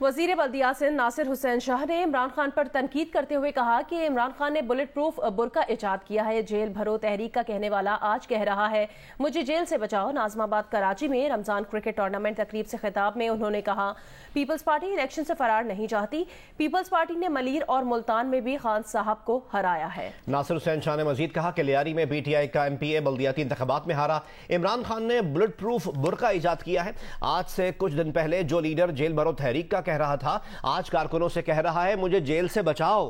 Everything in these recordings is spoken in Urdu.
وزیر بلدیات سندھ ناصر حسین شاہ نے عمران خان پر تنقید کرتے ہوئے کہا کہ عمران خان نے بلٹ پروف برقع ایجاد کیا ہے. جیل بھرو تحریک کا کہنے والا آج کہہ رہا ہے مجھے جیل سے بچاؤ. ناظم آباد کراچی میں رمضان کرکٹ ٹورنامنٹ تقریب سے خطاب میں انہوں نے کہا پیپلز پارٹی الیکشن سے فرار نہیں چاہتی. پیپلز پارٹی نے ملیر اور ملتان میں بھی خان صاحب کو ہرایا ہے. ناصر حسین شاہ نے مزید کہا کہ لیاری میں پی ٹی آئی کا MPA بلدیاتی انتخابات میں ہارا. عمران خان نے بلٹ پروف برقع ایجاد کیا ہے. آج سے کچھ دن پہلے جو لیڈر جیل بھرو تحریک کا کہہ رہا تھا آج کارکنوں سے کہہ رہا ہے مجھے جیل سے بچاؤ.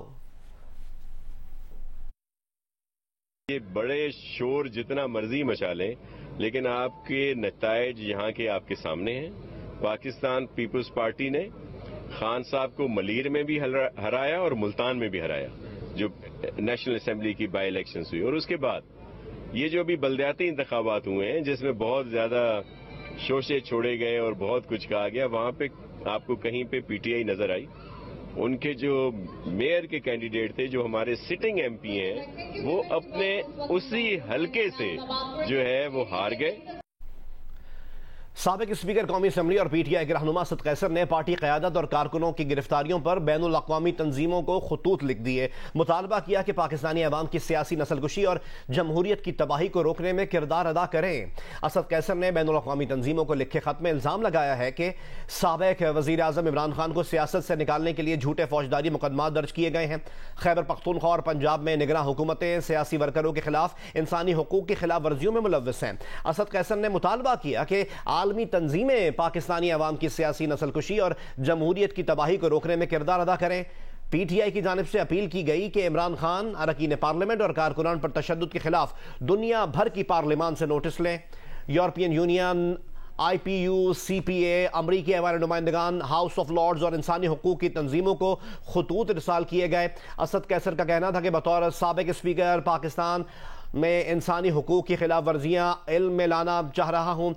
یہ بڑے شور جتنا مرضی مچا لیں لیکن آپ کے نتائج یہاں کے آپ کے سامنے ہیں. پاکستان پیپلز پارٹی نے خان صاحب کو ملیر میں بھی ہرایا اور ملتان میں بھی ہرایا جو نیشنل اسمبلی کی بائی الیکشنز ہوئی. اور اس کے بعد یہ جو بھی بلدیاتی انتخابات ہوئے ہیں جس میں بہت زیادہ شوشے چھوڑے گئے اور بہت کچھ کہا گیا, وہاں پہ آپ کو کہیں پہ پی ٹی آئی نظر آئی. ان کے جو میئر کے کینڈیڈیٹ تھے جو ہمارے سٹنگ MP ہیں وہ اپنے اسی حلقے سے جو ہے وہ ہار گئے. سابق اسپیکر قومی اسمبلی اور پی ٹی آئی کے رہنما اسد قیصر نے پارٹی قیادت اور کارکنوں کی گرفتاریوں پر بین الاقوامی تنظیموں کو خطوط لکھ دیے. مطالبہ کیا کہ پاکستانی عوام کی سیاسی نسل کشی اور جمہوریت کی تباہی کو روکنے میں کردار ادا کریں. اسد قیصر نے بین الاقوامی تنظیموں کو لکھے خط میں الزام لگایا ہے کہ سابق وزیر اعظم عمران خان کو سیاست سے نکالنے کے لیے جھوٹے فوجداری مقدمات درج کیے گئے ہیں. خیبر پختونخوا اور پنجاب میں نگراں حکومتیں سیاسی ورکروں کے خلاف انسانی حقوق کی خلاف ورزیوں میں ملوث ہیں. اسد قیصر نے مطالبہ کیا کہ عالمی تنظیمیں پاکستانی عوام کی سیاسی نسل کشی اور جمہوریت کی تباہی کو روکنے میں کردار ادا کریں. پی ٹی آئی کی جانب سے اپیل کی گئی کہ عمران خان اراکین پارلیمنٹ اور کارکنان پر تشدد کے خلاف دنیا بھر کی پارلیمان سے نوٹس لیں. یورپین یونین, IPU, CPA, امریکی ایوان نمائندگان, ہاؤس آف لارڈز اور انسانی حقوق کی تنظیموں کو خطوط ارسال کیے گئے. اسد قیصر کا کہنا تھا کہ بطور سابق اسپیکر پاکستان میں انسانی حقوق کی خلاف ورزیاں علم میں لانا چاہ رہا ہوں.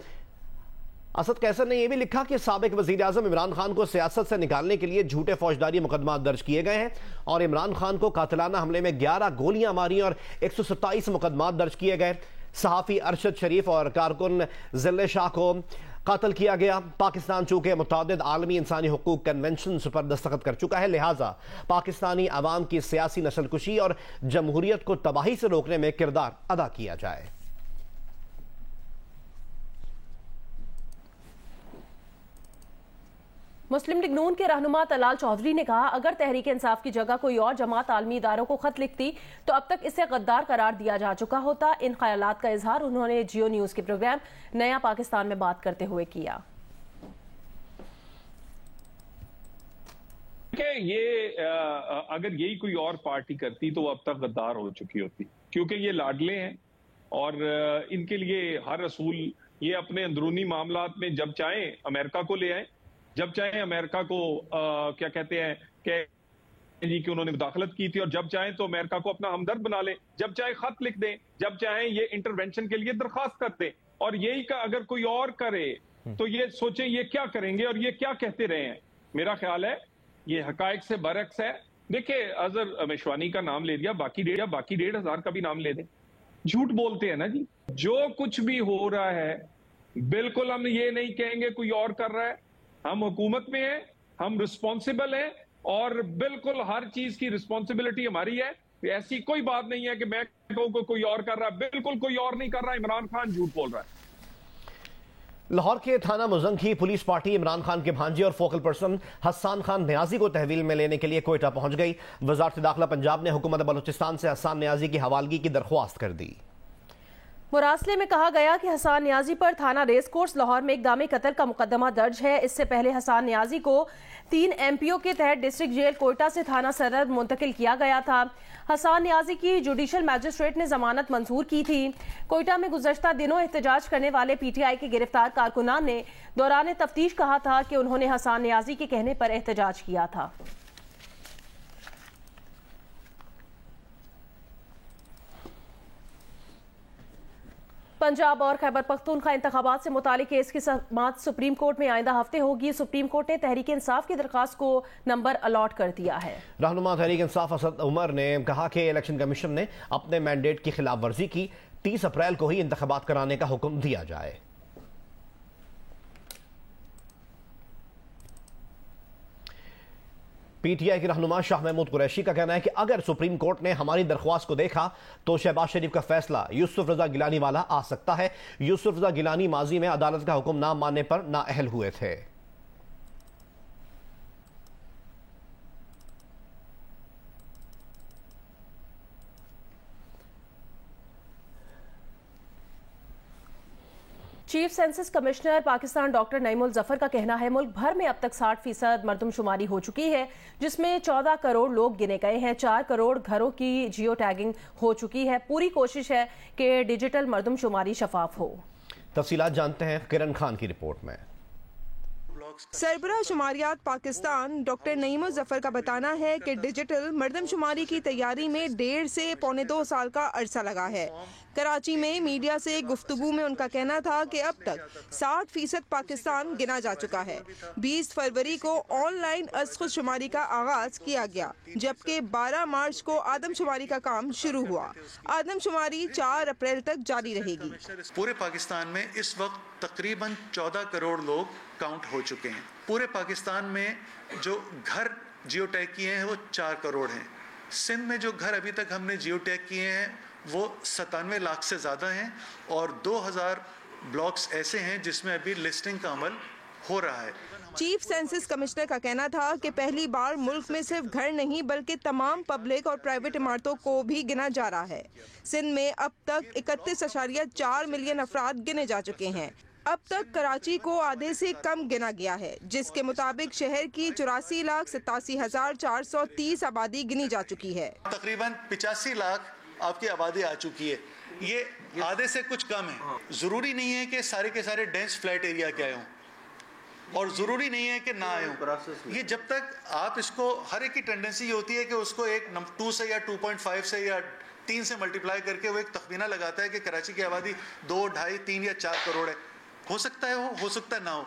اسد قیصر نے یہ بھی لکھا کہ سابق وزیر اعظم عمران خان کو سیاست سے نکالنے کے لیے جھوٹے فوجداری مقدمات درج کیے گئے ہیں اور عمران خان کو قاتلانہ حملے میں 11 گولیاں ماری اور 127 مقدمات درج کیے گئے. صحافی ارشد شریف اور کارکن ذل شاہ کو قتل کیا گیا. پاکستان چونکہ متعدد عالمی انسانی حقوق کنونشنز پر دستخط کر چکا ہے, لہٰذا پاکستانی عوام کی سیاسی نسل کشی اور جمہوریت کو تباہی سے روکنے میں کردار ادا کیا جائے. مسلم لیگ نون کے رہنما طلال چودھری نے کہا اگر تحریک انصاف کی جگہ کوئی اور جماعت عالمی اداروں کو خط لکھتی تو اب تک اسے غدار قرار دیا جا چکا ہوتا. ان خیالات کا اظہار انہوں نے جیو نیوز کے پروگرام نیا پاکستان میں بات کرتے ہوئے کیا. کہ یہ اگر یہی کوئی اور پارٹی کرتی تو وہ اب تک غدار ہو چکی ہوتی, کیونکہ یہ لاڈلے ہیں اور ان کے لیے ہر اصول یہ اپنے اندرونی معاملات میں جب چاہیں امریکہ کو لے آئیں, جب چاہیں امریکہ کو کیا کہتے ہیں کہ انہوں نے مداخلت کی تھی, اور جب چاہیں تو امریکہ کو اپنا ہمدرد بنا لیں, جب چاہیں خط لکھ دیں, جب چاہیں یہ انٹرونشن کے لیے درخواست کر دیں. اور یہی کا اگر کوئی اور کرے تو یہ سوچیں یہ کیا کریں گے اور یہ کیا کہتے رہے ہیں. میرا خیال ہے یہ حقائق سے برعکس ہے. دیکھیں اظہر مشوانی کا نام لے دیا, باقی 1,500 کا بھی نام لے دیں. جھوٹ بولتے ہیں نا جی. جو کچھ بھی ہو رہا ہے بالکل ہم یہ نہیں کہیں گے کوئی اور کر رہا ہے. ہم حکومت میں ہیں, ہم رسپانسیبل ہیں اور بالکل ہر چیز کی رسپانسبلٹی ہماری ہے. ایسی کوئی بات نہیں ہے کہ میں کہوں کہ کوئی اور کر رہا ہے. بالکل کوئی اور نہیں کر رہا. عمران خان جھوٹ بول رہا ہے. لاہور کے تھانہ مزنگ کی پولیس پارٹی عمران خان کے بھانجے اور فوکل پرسن حسان خان نیازی کو تحویل میں لینے کے لیے کوئٹہ پہنچ گئی. وزارت داخلہ پنجاب نے حکومت بلوچستان سے حسان نیازی کی حوالگی کی درخواست کر دی. مراسلے میں کہا گیا کہ حسان نیازی پر تھانہ ریس کورس لاہور میں اقدام قتل کا مقدمہ درج ہے. اس سے پہلے حسان نیازی کو 3 MPO کے تحت ڈسٹرکٹ جیل کوئٹہ سے تھانہ سرحد منتقل کیا گیا تھا. حسان نیازی کی جوڈیشل میجسٹریٹ نے ضمانت منظور کی تھی. کوئٹہ میں گزشتہ دنوں احتجاج کرنے والے PTI کے گرفتار کارکنان نے دوران تفتیش کہا تھا کہ انہوں نے حسان نیازی کے کہنے پر احتجاج کیا تھا. پنجاب اور خیبر پختونخوا انتخابات سے متعلق کیس کی سماعت سپریم کورٹ میں آئندہ ہفتے ہوگی. سپریم کورٹ نے تحریک انصاف کی درخواست کو نمبر الاٹ کر دیا ہے. رہنما تحریک انصاف اسد عمر نے کہا کہ الیکشن کمیشن نے اپنے مینڈیٹ کی خلاف ورزی کی. 30 اپریل کو ہی انتخابات کرانے کا حکم دیا جائے. پی ٹی آئی کے رہنما شاہ محمود قریشی کا کہنا ہے کہ اگر سپریم کورٹ نے ہماری درخواست کو دیکھا تو شہباز شریف کا فیصلہ یوسف رضا گیلانی والا آ سکتا ہے. یوسف رضا گیلانی ماضی میں عدالت کا حکم نہ ماننے پر نااہل ہوئے تھے. Chief census commissioner Pakistan doctor Naeem uz Zafar کا کہنا ہے ملک بھر میں اب تک 60% مردم شماری ہو چکی ہے، جس میں 14 کروڑ لوگ گنے گئے ہیں. 4 کروڑ گھروں کی جیو ٹیگنگ ہو چکی ہے. پوری کوشش ہے کہ ڈیجیٹل مردم شماری شفاف ہو. تفصیلات جانتے ہیں کرن خان کی رپورٹ میں. سربراہ شماریات پاکستان ڈاکٹر نعیم الظفر کا بتانا ہے کہ ڈیجیٹل مردم شماری کی تیاری میں 1.5 سے پونے 2 سال کا عرصہ لگا ہے. کراچی میں میڈیا سے گفتگو میں ان کا کہنا تھا کہ اب تک 60% پاکستان گنا جا چکا ہے. 20 فروری کو آن لائن از خود شماری کا آغاز کیا گیا، جبکہ 12 مارچ کو آدم شماری کا کام شروع ہوا. آدم شماری 4 اپریل تک جاری رہے گی. پورے پاکستان میں اس وقت تقریباً 14 کروڑ لوگ کاؤنٹ ہو چکے ہیں. پورے پاکستان میں جو گھر جیو ٹیگ کیے ہیں وہ 4 کروڑ ہیں. سندھ میں جو گھر ابھی تک ہم نے جیو ٹیگ کیے ہیں وہ 97 لاکھ سے زیادہ ہیں، اور 2000 بلاکس ایسے ہیں جس میں ابھی لسٹنگ کا عمل ہو رہا ہے. چیف سینسس کمشنر کا کہنا تھا کہ پہلی بار ملک میں صرف گھر نہیں بلکہ تمام پبلک اور پرائیویٹ عمارتوں کو بھی گنا جا رہا ہے. سندھ میں اب تک 31.4 ملین افراد گنے جا چکے ہیں. اب تک کراچی کو آدھے سے کم گنا گیا ہے، جس کے مطابق شہر کی 84,87,430 آبادی گنی جا چکی ہے. تقریباً 85 لاکھ آپ کی آبادی آ چکی ہے. یہ آدھے سے کچھ کم ہے. ضروری نہیں ہے کہ سارے کے سارے ڈینس فلیٹ ایریا کے آئے ہوں، اور ضروری نہیں ہے کہ نہ آئے ہوں. یہ جب تک آپ اس کو، ہر ایک کی ٹینڈنسی یہ ہوتی ہے کہ اس کو ایک 2 سے یا 2.5 سے یا 3 سے ملٹیپلائی کر کے وہ ایک تخمینہ لگاتا ہے کہ کراچی کی آبادی 2, 2.5, 3 یا 4 کروڑ ہے. ہو سکتا ہے ہو سکتا ہے نہ ہو.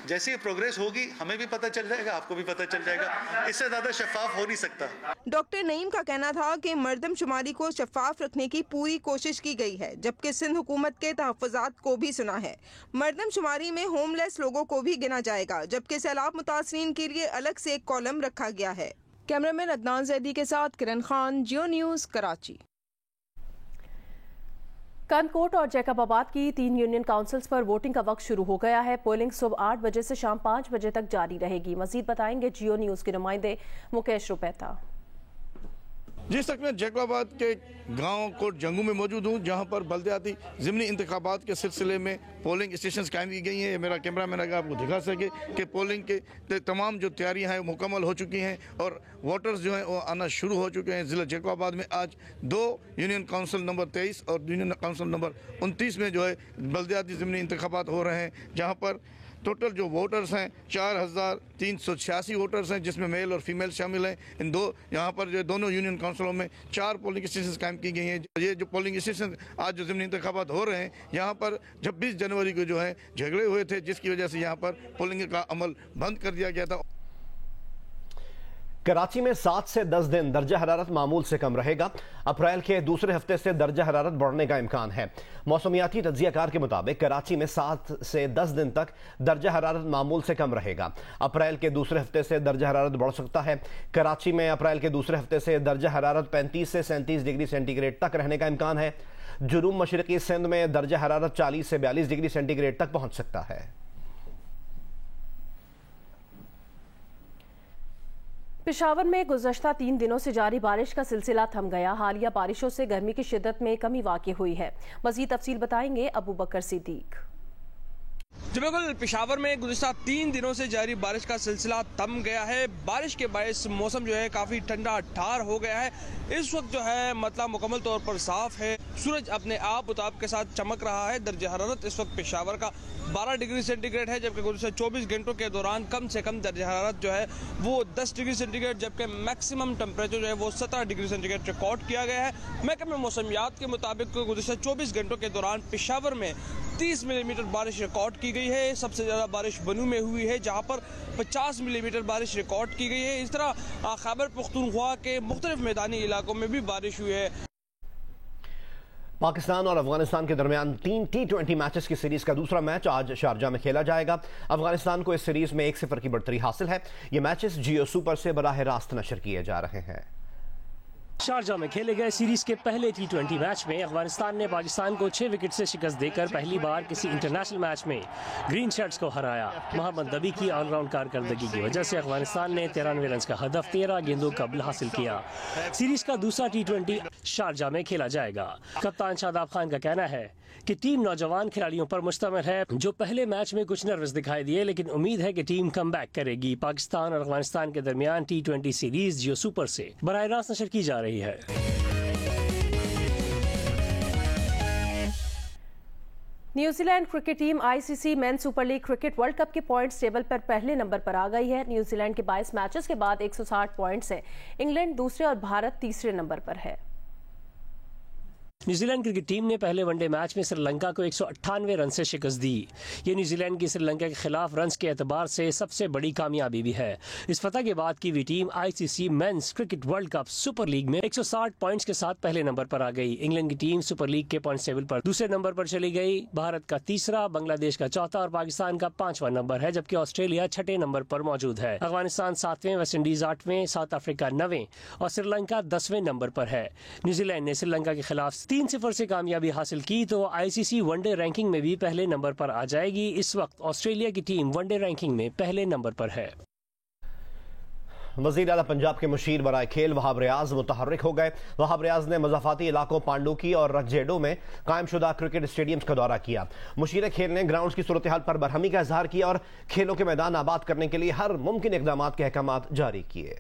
جیسی پروگریس ہوگی ہمیں بھی پتہ چل جائے گا، آپ کو بھی پتہ چل جائے گا. اس سے زیادہ شفاف ہو نہیں سکتا. ڈاکٹر نعیم کا کہنا تھا کہ مردم شماری کو شفاف رکھنے کی پوری کوشش کی گئی ہے، جبکہ سندھ حکومت کے تحفظات کو بھی سنا ہے. مردم شماری میں ہوم لیس لوگوں کو بھی گنا جائے گا، جبکہ سیلاب متاثرین کے لیے الگ سے ایک کالم رکھا گیا ہے. کیمرامین عدنان زیدی کے ساتھ کرن خان، جیو نیوز، کراچی. کنکوٹ اور جیکب آباد کی 3 یونین کاؤنسلز پر ووٹنگ کا وقت شروع ہو گیا ہے. پولنگ صبح 8 بجے سے شام 5 بجے تک جاری رہے گی. مزید بتائیں گے جیو نیوز کے نمائندے مکیش روپیتا. جس تک میں جیکب آباد کے گاؤں کوٹ جنگو میں موجود ہوں، جہاں پر بلدیاتی ضمنی انتخابات کے سلسلے میں پولنگ اسٹیشنز قائم کی گئی ہیں. میرا کیمرہ مین اگر آپ کو دکھا سکے کہ پولنگ کے تمام جو تیاریاں ہیں مکمل ہو چکی ہیں، اور ووٹرز جو ہیں وہ آنا شروع ہو چکے ہیں. ضلع جیکب آباد میں آج 2 یونین کاؤنسل نمبر 23 اور یونین کاؤنسل نمبر 29 میں جو ہے بلدیاتی ضمنی انتخابات ہو رہے ہیں، جہاں پر ٹوٹل جو ووٹرز ہیں 4,386 ووٹرز ہیں، جس میں میل اور فیمیل شامل ہیں. یہاں پر جو دونوں یونین کاؤنسلوں میں 4 پولنگ اسٹیشنز قائم کی گئی ہیں. یہ جو پولنگ اسٹیشن آج جو ضمنی انتخابات ہو رہے ہیں، یہاں پر 26 جنوری کو جو ہے جھگڑے ہوئے تھے، جس کی وجہ سے یہاں پر پولنگ کا عمل بند کر دیا گیا تھا. کراچی میں 7 سے 10 دن درجہ حرارت معمول سے کم رہے گا. اپریل کے دوسرے ہفتے سے درجہ حرارت بڑھنے کا امکان ہے. موسمیاتی تجزیہ کار کے مطابق کراچی میں 7 سے 10 دن تک درجہ حرارت معمول سے کم رہے گا. اپریل کے دوسرے ہفتے سے درجہ حرارت بڑھ سکتا ہے. کراچی میں اپریل کے دوسرے ہفتے سے درجہ حرارت 35 سے 37 ڈگری سینٹی گریڈ تک رہنے کا امکان ہے. جنوب مشرقی سندھ میں درجہ حرارت 40 سے 42 ڈگری سینٹی گریڈ تک پہنچ سکتا ہے. پشاور میں گزشتہ 3 دنوں سے جاری بارش کا سلسلہ تھم گیا. حالیہ بارشوں سے گرمی کی شدت میں کمی واقع ہوئی ہے. مزید تفصیل بتائیں گے ابو بکر صدیق. جی بالکل، پشاور میں گزشتہ 3 دنوں سے جاری بارش کا سلسلہ تھم گیا ہے. بارش کے باعث موسم جو ہے کافی ٹھنڈا ٹھار ہو گیا ہے. اس وقت جو ہے مطلب مکمل طور پر صاف ہے. سورج اپنے آپ اتاب کے ساتھ چمک رہا ہے. درجہ حرارت اس وقت پشاور کا 12 ڈگری سینٹی گریڈ ہے، جبکہ گزشتہ 24 گھنٹوں کے دوران کم سے کم درجہ حرارت جو ہے وہ 10 ڈگری سینٹی گریڈ، جبکہ میکسیمم ٹمپریچر جو ہے وہ 17 ڈگری سینٹی گریڈ ریکارڈ کیا گیا ہے. محکمہ موسمیات کے مطابق گزشتہ 24 گھنٹوں کے دوران پشاور میں 30 ملی میٹر بارش ریکارڈ کی گئی ہے. سب سے زیادہ بارش بنو میں ہوئی ہے، جہاں پر 50 ملی میٹر بارش ریکارڈ کی گئی ہے. اس طرح خیبر پختونخوا کے مختلف میدانی علاقوں میں بھی بارش ہوئی ہے. پاکستان اور افغانستان کے درمیان 3 T20 میچز کی سیریز کا دوسرا میچ آج شارجہ میں کھیلا جائے گا۔ افغانستان کو اس سیریز میں 1-0 کی بڑھتری حاصل ہے۔ یہ میچز جیو سپر سے براہ راست نشر کیے جا رہے ہیں۔ شارجہ میں کھیلے گئے سیریز کے پہلے T20 میچ میں افغانستان نے پاکستان کو 6 وکٹ سے شکست دے کر پہلی بار کسی انٹرنیشنل میچ میں گرین شرٹس کو ہرایا۔ محمد نبی کی آل راؤنڈ کارکردگی کی وجہ سے افغانستان نے 93 رنز کا ہدف 13 گیندوں قبل حاصل کیا۔ سیریز کا دوسرا T20 شارجہ میں کھیلا جائے گا۔ کپتان شاداب خان کا کہنا ہے کہ ٹیم نوجوان کھلاڑیوں پر مشتمل ہے جو پہلے میچ میں کچھ نروس دکھائی دیے، لیکن امید ہے کہ ٹیم کم بیک کرے گی۔ پاکستان اور افغانستان کے درمیان T20 سیریز جیو سپر سے براہ راست نشر کی جا رہی ہے۔ New Zealand cricket team ICC men super league cricket world cup کے پوائنٹس ٹیبل پر پہلے نمبر پر آ گئی ہے۔ نیوزی لینڈ کے 22 میچز کے بعد 160 پوائنٹس ہیں۔ انگلینڈ دوسرے اور بھارت تیسرے نمبر پر ہے۔ نیوزی لینڈ کرکٹ ٹیم نے پہلے ون ڈے میچ میں سری لنکا کو 198 رن سے شکست دی۔ یہ نیوزی لینڈ کی سری لنکا کے خلاف رنز کے اعتبار سے سب سے بڑی کامیابی بھی ہے۔ اس فتح کے بعد کی team ICC men's cricket world cup super league میں 160 پوائنٹس کے ساتھ پہلے نمبر پر آ گئی۔ انگلینڈ کی ٹیم سپر لیگ کے پوائنٹس ٹیبل پر دوسرے نمبر پر چلی گئی۔ بھارت کا تیسرا، بنگلہ دیش کا چوتھا اور پاکستان کا 5واں نمبر ہے، جبکہ آسٹریلیا 6 نمبر پر موجود ہے۔ افغانستان 7ویں، ویسٹ انڈیز 8ویں، ساؤتھ افریقہ 9ویں اور سری لنکا 10ویں نمبر پر ہے۔ نیوزی لینڈ نے سری لنکا کے خلاف 3-0 سے کامیابی حاصل کی تو ICC ون ڈے رینکنگ میں بھی پہلے نمبر پر آ جائے گی۔ اس وقت آسٹریلیا کی ٹیم ون ڈے رینکنگ میں پہلے نمبر پر ہے۔ وزیر اعلیٰ پنجاب کے مشیر برائے کھیل وہاب ریاض متحرک ہو گئے۔ وہاب ریاض نے مضافاتی علاقوں پانڈوکی اور رکجیڈو میں قائم شدہ کرکٹ اسٹیڈیمز کا دورہ کیا۔ مشیر کھیل نے گراؤنڈز کی صورتحال پر برہمی کا اظہار کیا اور کھیلوں کے میدان آباد کرنے کے لیے ہر ممکن اقدامات کے احکامات جاری کیے۔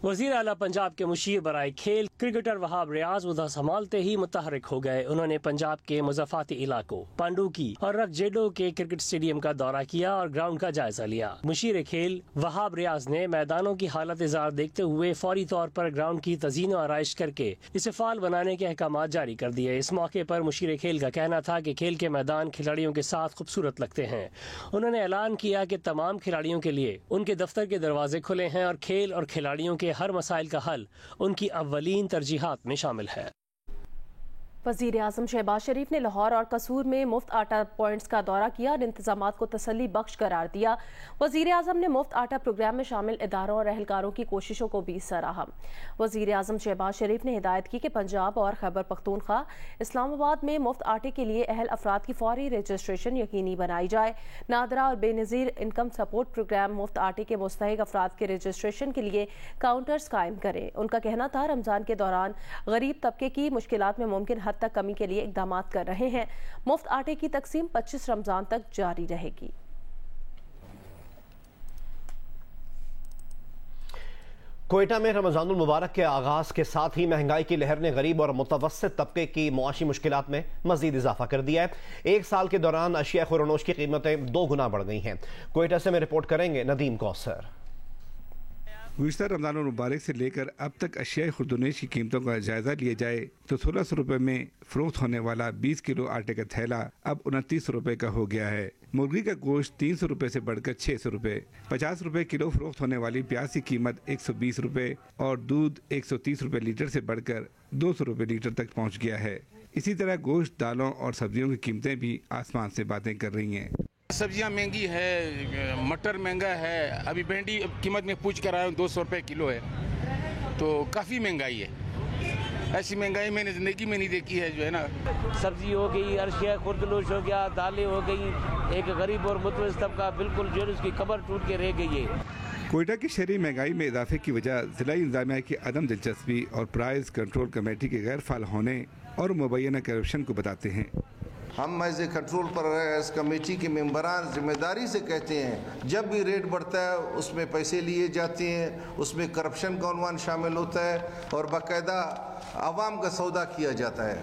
وزیر اعلیٰ پنجاب کے مشیر برائے کھیل کرکٹر وہاب ریاض عہدہ سنبھالتے ہی متحرک ہو گئے۔ انہوں نے پنجاب کے مضافاتی علاقوں پانڈوکی اور رکجیڈو کے کرکٹ اسٹیڈیم کا دورہ کیا اور گراؤنڈ کا جائزہ لیا۔ مشیر کھیل وہاب ریاض نے میدانوں کی حالت زار دیکھتے ہوئے فوری طور پر گراؤنڈ کی تزئین و آرائش کر کے اسے فعال بنانے کے احکامات جاری کر دیے۔ اس موقع پر مشیر کھیل کا کہنا تھا کہ کھیل کے میدان کھلاڑیوں کے ساتھ خوبصورت لگتے ہیں۔ انہوں نے اعلان کیا کہ تمام کھلاڑیوں کے لیے ان کے دفتر کے دروازے کھلے ہیں اور کھیل اور کھلاڑیوں کے ہر مسائل کا حل ان کی اولین ترجیحات میں شامل ہے۔ وزیر اعظم شہباز شریف نے لاہور اور قصور میں مفت آٹا پوائنٹس کا دورہ کیا اور انتظامات کو تسلی بخش قرار دیا۔ وزیر اعظم نے مفت آٹا پروگرام میں شامل اداروں اور اہلکاروں کی کوششوں کو بھی سراہا۔ وزیر اعظم شہباز شریف نے ہدایت کی کہ پنجاب اور خیبر پختونخوا اسلام آباد میں مفت آٹے کے لیے اہل افراد کی فوری رجسٹریشن یقینی بنائی جائے۔ نادرہ اور بے نظیر انکم سپورٹ پروگرام مفت آٹے کے مستحق افراد کے رجسٹریشن کے لیے کاؤنٹرز قائم کریں۔ ان کا کہنا تھا رمضان کے دوران غریب طبقے کی مشکلات میں ممکن حد تک کمی کے لیے اقدامات کر رہے ہیں۔ مفت آٹے کی تقسیم 25 رمضان تک جاری رہے گی۔ کوئٹہ میں رمضان المبارک کے آغاز کے ساتھ ہی مہنگائی کی لہر نے غریب اور متوسط طبقے کی معاشی مشکلات میں مزید اضافہ کر دیا ہے۔ ایک سال کے دوران اشیاء خورنوش کی قیمتیں 2 گنا بڑھ گئی ہیں۔ کوئٹہ سے میں رپورٹ کریں گے ندیم کوثر۔ گزشتہ رمضان المبارک سے لے کر اب تک اشیاء خوردنوش کی قیمتوں کا جائزہ لیا جائے تو 1600 روپے میں فروخت ہونے والا 20 کلو آٹے کا تھیلا اب 29 روپے کا ہو گیا ہے۔ مرغی کا گوشت 300 روپے سے بڑھ کر 600 روپے، 50 روپے کلو فروخت ہونے والی پیاز کی قیمت 120 روپے اور دودھ 130 روپے لیٹر سے بڑھ کر 200 روپے لیٹر تک پہنچ گیا ہے۔ اسی طرح گوشت، دالوں اور سبزیوں کی قیمتیں بھی آسمان سے باتیں کر رہی ہیں۔ سبزیاں مہنگی ہے، مٹر مہنگا ہے، ابھی بھنڈی قیمت میں پوچھ کر آیا ہوں 200 روپے کلو ہے، تو کافی مہنگائی ہے۔ ایسی مہنگائی میں نے زندگی میں نہیں دیکھی ہے جو ہے نا۔ سبزی ہو گئی، اشیاء خوردنوش ہو گیا، دالیں ہو گئی، ایک غریب اور متوسط طبقہ بالکل جو اس کی کمر ٹوٹ کے رہ گئی ہے۔ کوئٹہ کی شہری مہنگائی میں اضافے کی وجہ ضلعی انتظامیہ کی عدم دلچسپی اور پرائز کنٹرول کمیٹی کے غیر فعال ہونے اور مبینہ کرپشن کو بتاتے ہیں۔ ہم as a control price committee کے ممبران ذمہ داری سے کہتے ہیں جب بھی ریٹ بڑھتا ہے اس میں پیسے لیے جاتے ہیں، اس میں کرپشن کا عنوان شامل ہوتا ہے اور باقاعدہ عوام کا سودا کیا جاتا ہے۔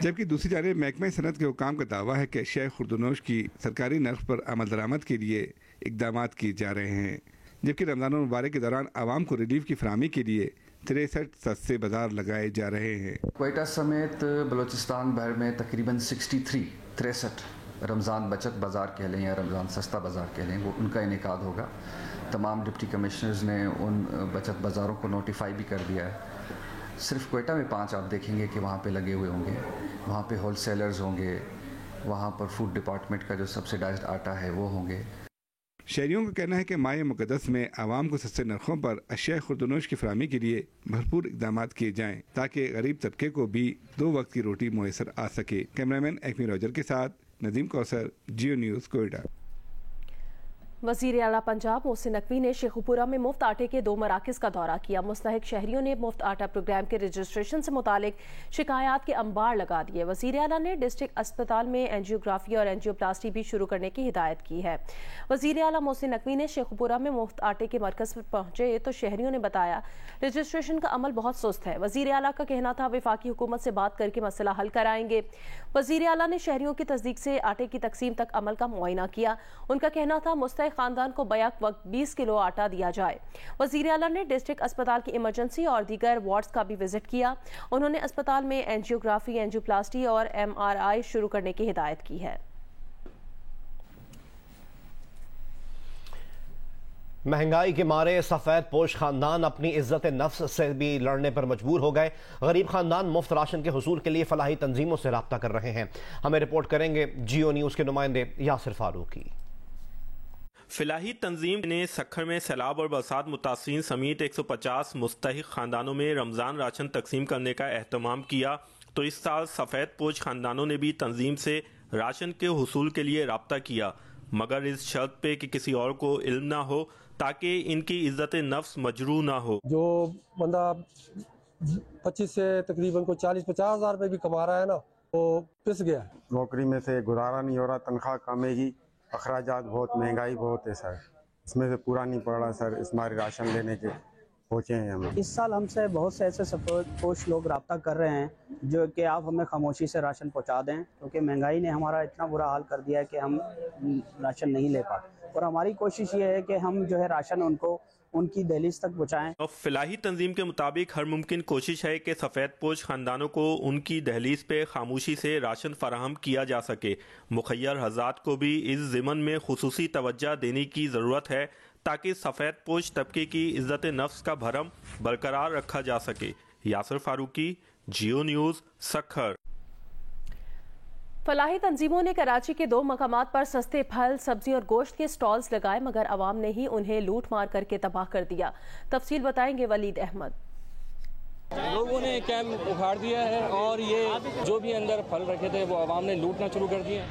جبکہ دوسری جانب محکمہ صنعت کے حکام کا دعویٰ ہے کہ اشیاء خوردنوش کی سرکاری نرخ پر عمل درآمد کے لیے اقدامات کیے جا رہے ہیں، جبکہ رمضان المبارک کے دوران عوام کو ریلیف کی فراہمی کے لیے 63 سستے بازار لگائے جا رہے ہیں۔ کوئٹہ سمیت بلوچستان بھر میں تقریباً 63 رمضان بچت بازار کہہ لیں یا رمضان سستا بازار کہہ لیں، وہ ان کا انعقاد ہوگا۔ تمام ڈپٹی کمشنرز نے ان بچت بازاروں کو نوٹیفائی بھی کر دیا ہے۔ صرف کوئٹہ میں 5 آپ دیکھیں گے کہ وہاں پہ لگے ہوئے ہوں گے. وہاں پہ ہول سیلرز ہوں گے, وہاں پر فوڈ ڈپارٹمنٹ کا جو سبسیڈائزڈ آٹا ہے وہ ہوں گے. شہریوں کا کہنا ہے کہ ماہ مقدس میں عوام کو سستے نرخوں پر اشیاء خوردنوش کی فراہمی کے لیے بھرپور اقدامات کیے جائیں تاکہ غریب طبقے کو بھی 2 وقت کی روٹی میسر آ سکے. کیمرامین ایکمی روجر کے ساتھ ندیم کوثر, جیو نیوز, کوئٹہ. وزیر اعلیٰ پنجاب محسن نقوی نے شیخوپورہ میں مفت آٹے کے 2 مراکز کا دورہ کیا. مستحق شہریوں نے مفت آٹا پروگرام کے رجسٹریشن سے متعلق شکایات کے انبار لگا دیے. وزیر اعلیٰ نے ڈسٹرکٹ اسپتال میں اینجیوگرافی اور اینجیوپلاسٹی بھی شروع کرنے کی ہدایت کی ہے. وزیر اعلیٰ محسن نقوی نے شیخوپورہ میں مفت آٹے کے مرکز پر پہنچے تو شہریوں نے بتایا رجسٹریشن کا عمل بہت سست ہے. وزیر اعلیٰ کا کہنا تھا وفاقی حکومت سے بات کر کے مسئلہ حل کرائیں گے. وزیر اعلیٰ نے شہریوں کی تصدیق سے آٹے کی تقسیم تک عمل کا معائنہ کیا. ان کا کہنا تھا مستحق خاندان کو بیک وقت 20 کلو آٹا دیا جائے. وزیر اعلیٰ نے ڈسٹرکٹ اسپتال کی ایمرجنسی اور دیگر وارڈز کا بھی وزٹ کیا. انہوں نے اسپتال میں اینجیوگرافی, اینجیوپلاسٹی اور MRI شروع کرنے کی ہدایت کی ہے. مہنگائی کے مارے سفید پوش خاندان اپنی عزت نفس سے بھی لڑنے پر مجبور ہو گئے. غریب خاندان مفت راشن کے حصول کے لیے فلاحی تنظیموں سے رابطہ کر رہے ہیں. ہمیں رپورٹ کریں گے جیو نیوز کے نمائندے یاسر فاروقی. فلاحی تنظیم نے سکھر میں سیلاب اور برسات متاثرین سمیت 150 مستحق خاندانوں میں رمضان راشن تقسیم کرنے کا اہتمام کیا. تو اس سال سفید پوش خاندانوں نے بھی تنظیم سے راشن کے حصول کے لیے رابطہ کیا, مگر اس شرط پہ کہ کسی اور کو علم نہ ہو تاکہ ان کی عزت نفس مجروح نہ ہو. جو بندہ 25 سے تقریباً کو 40-50 ہزار روپے بھی کما رہا ہے نا, وہ پس گیا. نوکری میں سے گزارا نہیں ہو رہا, تنخواہ کم ہے گی, اخراجات بہت, مہنگائی بہت ہے سر, اس میں سے پورا نہیں پڑ رہا سر. اس بار راشن لینے کے پہنچے ہیں ہم. اس سال ہم سے بہت سے ایسے سفید پوش لوگ رابطہ کر رہے ہیں جو کہ آپ ہمیں خاموشی سے راشن پہنچا دیں, کیونکہ مہنگائی نے ہمارا اتنا برا حال کر دیا ہے کہ ہم راشن نہیں لے پاتے. اور ہماری کوشش یہ ہے کہ ہم جو ہے راشن ان کی دہلیز تک پہنچائیں. فلاحی تنظیم کے مطابق ہر ممکن کوشش ہے کہ سفید پوش خاندانوں کو ان کی دہلیز پہ خاموشی سے راشن فراہم کیا جا سکے. مخیر حضرات کو بھی اس ضمن میں خصوصی توجہ دینے کی ضرورت ہے تاکہ سفید پوش طبقے کی عزت نفس کا بھرم برقرار رکھا جا سکے. یاسر فاروقی, جیو نیوز, سکھر. فلاحی تنظیموں نے کراچی کے 2 مقامات پر سستے پھل, سبزی اور گوشت کے سٹالز لگائے, مگر عوام نے ہی انہیں لوٹ مار کر کے تباہ کر دیا. تفصیل بتائیں گے ولید احمد. لوگوں نے کیمپ اکھاڑ دیا ہے اور یہ جو بھی اندر پھل رکھے تھے وہ عوام نے لوٹنا شروع کر دیا.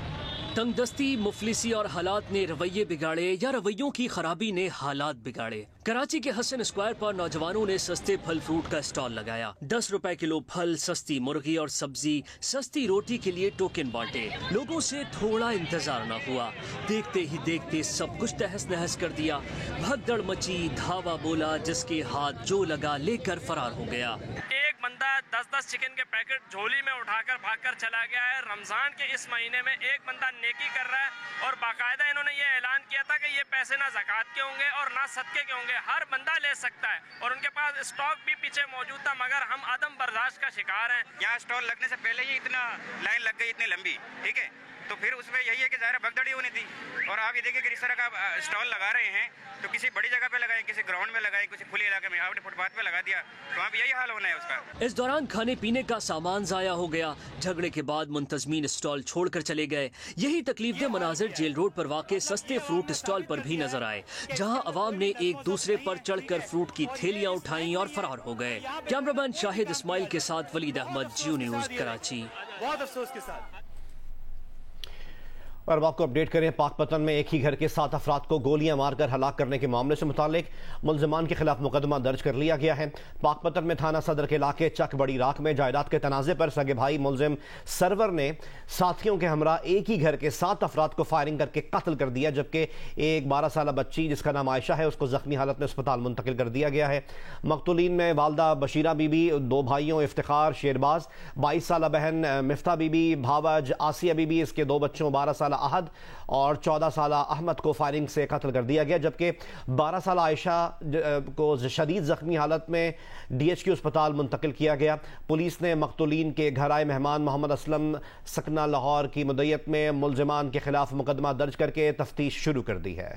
تنگ دستی, مفلسی اور حالات نے رویے بگاڑے یا رویوں کی خرابی نے حالات بگاڑے. کراچی کے حسن اسکوائر پر نوجوانوں نے سستے پھل فروٹ کا اسٹال لگایا. 10 روپے کلو پھل, سستی مرغی اور سبزی, سستی روٹی کے لیے ٹوکن بانٹے. لوگوں سے تھوڑا انتظار نہ ہوا, دیکھتے ہی دیکھتے سب کچھ تہس نہس کر دیا. بھگدڑ مچی, دھاوا بولا, جس کے ہاتھ جو لگا لے کر فرار ہو گیا. ایک بندہ 10-10 چکن کے پیکٹ جھولی میں اٹھا کر بھاگ کر چلا گیا ہے. رمضان کے اس مہینے میں ایک بندہ نیکی کر رہا ہے اور باقاعدہ انہوں نے یہ اعلان کیا تھا کہ یہ پیسے نہ زکوٰۃ کے ہوں گے اور نہ صدقے کے ہوں گے, ہر بندہ لے سکتا ہے, اور ان کے پاس اسٹاک بھی پیچھے موجود تھا, مگر ہم عدم برداشت کا شکار ہیں. یہاں اسٹال لگنے سے پہلے ہی اتنا لائن لگ گئی, اتنی لمبی, ٹھیک ہے, تو پھر اس میں یہی ہے کہ ظاہر بھگدڑی ہونی تھی. اور آپ یہ دیکھیں کہ اس طرح کا اسٹال لگا رہے ہیں تو کسی بڑی جگہ پہ لگائیں, کسی گراؤنڈ میں لگائیں, کسی کھلے علاقے میں. آپ نے فٹ پاتھ پہ لگا دیا تو وہاں پہ یہی حال ہونا ہے اس کا. اس دوران کھانے پینے کا سامان ضائع ہو گیا. جھگڑے کے بعد منتظمین اسٹال چھوڑ کر چلے گئے. یہی تکلیف دہ مناظر جیل روڈ پر واقع سستے فروٹ اسٹال پر بھی نظر آئے, جہاں عوام نے ایک دوسرے پر چڑھ کر فروٹ کی تھیلیاں اٹھائیں اور فرار ہو گئے. کیمرامین شاہد اسماعیل کے ساتھ ولید احمد, جیو نیوز, کراچی. بہت افسوس کے ساتھ. اور آپ کو اپڈیٹ کریں, پاک پتن میں ایک ہی گھر کے 7 افراد کو گولیاں مار کر ہلاک کرنے کے معاملے سے متعلق ملزمان کے خلاف مقدمہ درج کر لیا گیا ہے. پاک پتن میں تھانہ صدر کے علاقے چک بڑی راکھ میں جائیداد کے تنازع پر سگے بھائی ملزم سرور نے ساتھیوں کے ہمراہ ایک ہی گھر کے 7 افراد کو فائرنگ کر کے قتل کر دیا, جبکہ ایک 12 سالہ بچی جس کا نام عائشہ ہے اس کو زخمی حالت میں اسپتال منتقل کر دیا گیا ہے. مقتولین میں والدہ بشیرہ بی بی, 2 بھائیوں افتخار شیرباز, 22 سالہ بہن مفتہ بی بی, بھاوج آسیہ بی بی, اس کے 2 بچوں 12 سالہ احد اور 14 سالہ احمد کو فائرنگ سے قتل کر دیا گیا, جبکہ 12 سالہ عائشہ کو شدید زخمی حالت میں DHQ اسپتال منتقل کیا گیا. پولیس نے مقتولین کے گھر آئے مہمان محمد اسلم سکنہ لاہور کی مدعیت میں ملزمان کے خلاف مقدمہ درج کر کے تفتیش شروع کر دی ہے.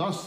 10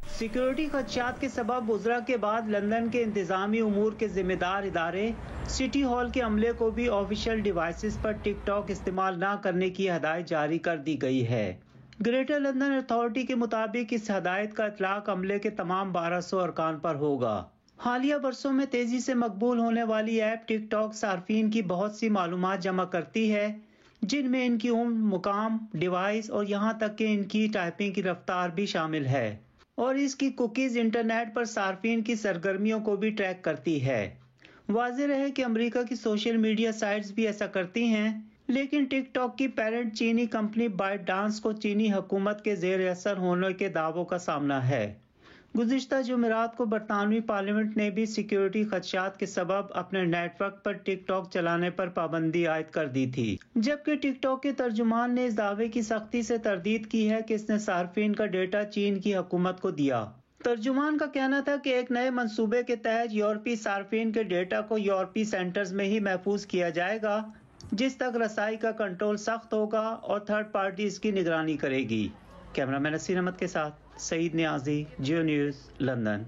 سیکیورٹی خدشات کے سبب عذرا کے بعد لندن کے انتظامی امور کے ذمہ دار ادارے سٹی ہال کے عملے کو بھی آفیشیل ڈیوائسز پر ٹک ٹاک استعمال نہ کرنے کی ہدایت جاری کر دی گئی ہے۔ گریٹر لندن اتھارٹی کے مطابق اس ہدایت کا اطلاق عملے کے تمام 1200 ارکان پر ہوگا۔ حالیہ برسوں میں تیزی سے مقبول ہونے والی ایپ ٹک ٹاک صارفین کی بہت سی معلومات جمع کرتی ہے، جن میں ان کی عمر، مقام، ڈیوائس اور یہاں تک کہ ان کی ٹائپنگ کی رفتار بھی شامل ہے، اور اس کی کوکیز انٹرنیٹ پر صارفین کی سرگرمیوں کو بھی ٹریک کرتی ہے۔ واضح رہے کہ امریکہ کی سوشل میڈیا سائٹس بھی ایسا کرتی ہیں، لیکن ٹک ٹاک کی پیرنٹ چینی کمپنی بائٹ ڈانس کو چینی حکومت کے زیر اثر ہونے کے دعووں کا سامنا ہے۔ گزشتہ جمعرات کو برطانوی پارلیمنٹ نے بھی سیکیورٹی خدشات کے سبب اپنے نیٹ ورک پر ٹک ٹاک چلانے پر پابندی عائد کر دی تھی، جبکہ ٹک ٹاک کے ترجمان نے اس دعوے کی سختی سے تردید کی ہے کہ اس نے صارفین کا ڈیٹا چین کی حکومت کو دیا۔ ترجمان کا کہنا تھا کہ ایک نئے منصوبے کے تحت یورپی صارفین کے ڈیٹا کو یورپی سینٹرز میں ہی محفوظ کیا جائے گا، جس تک رسائی کا کنٹرول سخت ہوگا اور تھرڈ پارٹی اس کی نگرانی کرے گی۔ کیمرہ مین نصیر احمد کے ساتھ سعید نیازی، جیو نیوز، لندن۔